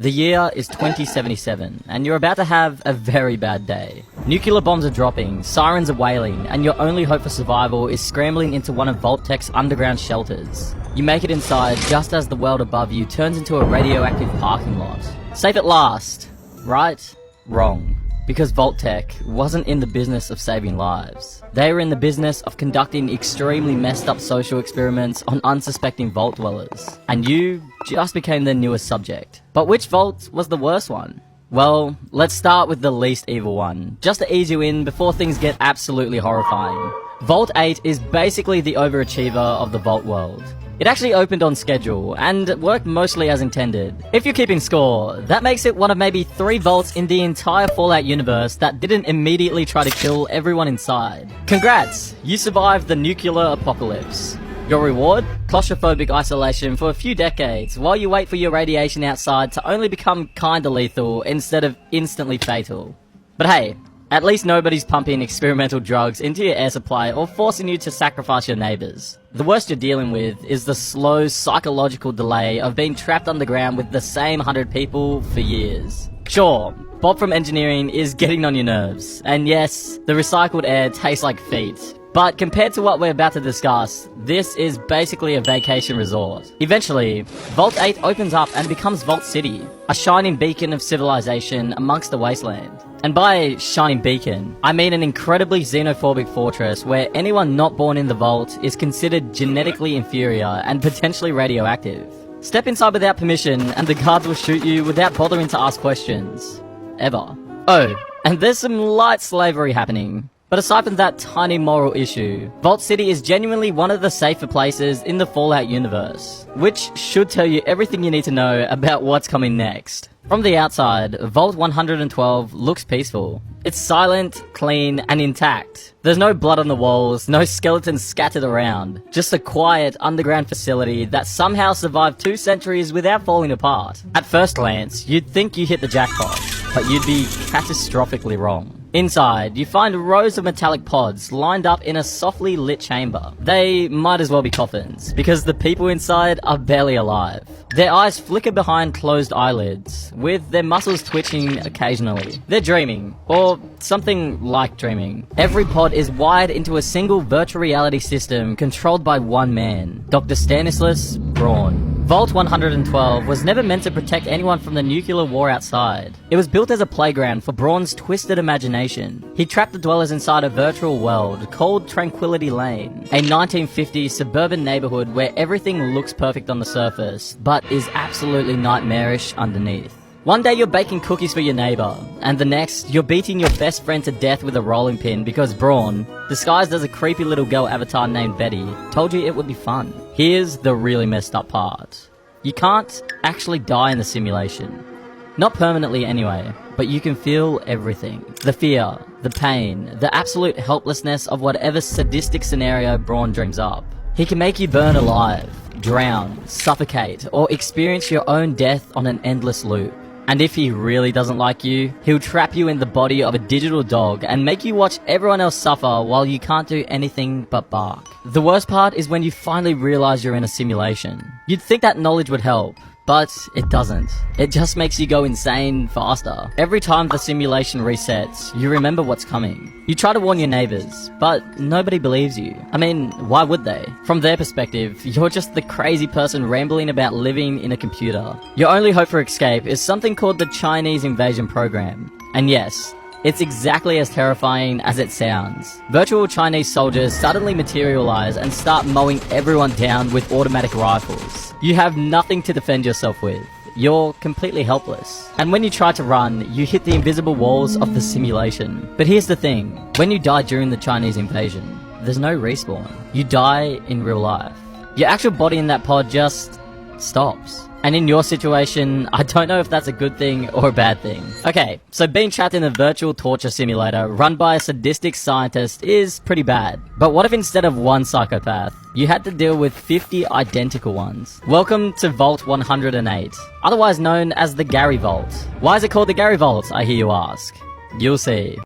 The year is 2077, and you're about to have a very bad day. Nuclear bombs are dropping, sirens are wailing, and your only hope for survival is scrambling into one of Vault-Tec's underground shelters. You make it inside just as the world above you turns into a radioactive parking lot. Safe at last, right? Wrong. Because Vault-Tec wasn't in the business of saving lives. They were in the business of conducting extremely messed up social experiments on unsuspecting Vault dwellers. And you just became their newest subject. But which Vault was the worst one? Well, let's start with the least evil one, just to ease you in before things get absolutely horrifying. Vault 8 is basically the overachiever of the Vault world. It actually opened on schedule, and worked mostly as intended. If you're keeping score, that makes it one of maybe 3 vaults in the entire Fallout universe that didn't immediately try to kill everyone inside. Congrats! You survived the nuclear apocalypse. Your reward? Claustrophobic isolation for a few decades, while you wait for your radiation outside to only become kinda lethal instead of instantly fatal. But hey, at least nobody's pumping experimental drugs into your air supply or forcing you to sacrifice your neighbours. The worst you're dealing with is the slow psychological delay of being trapped underground with the same 100 people for years. Sure, Bob from engineering is getting on your nerves, and yes, the recycled air tastes like feet. But compared to what we're about to discuss, this is basically a vacation resort. Eventually, Vault 8 opens up and becomes Vault City, a shining beacon of civilization amongst the wasteland. And by shining beacon, I mean an incredibly xenophobic fortress where anyone not born in the Vault is considered genetically inferior and potentially radioactive. Step inside without permission and the guards will shoot you without bothering to ask questions. Ever. Oh, and there's some light slavery happening. But aside from that tiny moral issue, Vault City is genuinely one of the safer places in the Fallout universe, which should tell you everything you need to know about what's coming next. From the outside, Vault 112 looks peaceful. It's silent, clean, and intact. There's no blood on the walls, no skeletons scattered around. Just a quiet, underground facility that somehow survived 2 centuries without falling apart. At first glance, you'd think you hit the jackpot, but you'd be catastrophically wrong. Inside, you find rows of metallic pods lined up in a softly lit chamber. They might as well be coffins, because the people inside are barely alive. Their eyes flicker behind closed eyelids, with their muscles twitching occasionally. They're dreaming, or something like dreaming. Every pod is wired into a single virtual reality system controlled by one man, Dr. Stanislaus Braun. Vault 112 was never meant to protect anyone from the nuclear war outside. It was built as a playground for Braun's twisted imagination. He trapped the dwellers inside a virtual world called Tranquility Lane, a 1950s suburban neighborhood where everything looks perfect on the surface, but is absolutely nightmarish underneath. One day you're baking cookies for your neighbor, and the next, you're beating your best friend to death with a rolling pin because Braun, disguised as a creepy little girl avatar named Betty, told you it would be fun. Here's the really messed up part. You can't actually die in the simulation. Not permanently anyway, but you can feel everything. The fear, the pain, the absolute helplessness of whatever sadistic scenario Braun dreams up. He can make you burn alive, drown, suffocate, or experience your own death on an endless loop. And if he really doesn't like you, he'll trap you in the body of a digital dog and make you watch everyone else suffer while you can't do anything but bark. The worst part is when you finally realize you're in a simulation. You'd think that knowledge would help, but it doesn't. It just makes you go insane faster. Every time the simulation resets, you remember what's coming. You try to warn your neighbors, but nobody believes you. I mean, why would they? From their perspective, you're just the crazy person rambling about living in a computer. Your only hope for escape is something called the Chinese Invasion Program. And yes, it's exactly as terrifying as it sounds. Virtual Chinese soldiers suddenly materialize and start mowing everyone down with automatic rifles. You have nothing to defend yourself with. You're completely helpless. And when you try to run, you hit the invisible walls of the simulation. But here's the thing, when you die during the Chinese invasion, there's no respawn. You die in real life. Your actual body in that pod just stops. And in your situation, I don't know if that's a good thing or a bad thing. Okay, so being trapped in a virtual torture simulator run by a sadistic scientist is pretty bad. But what if instead of one psychopath, you had to deal with 50 identical ones? Welcome to Vault 108, otherwise known as the Gary Vault. Why is it called the Gary Vault, I hear you ask? You'll see.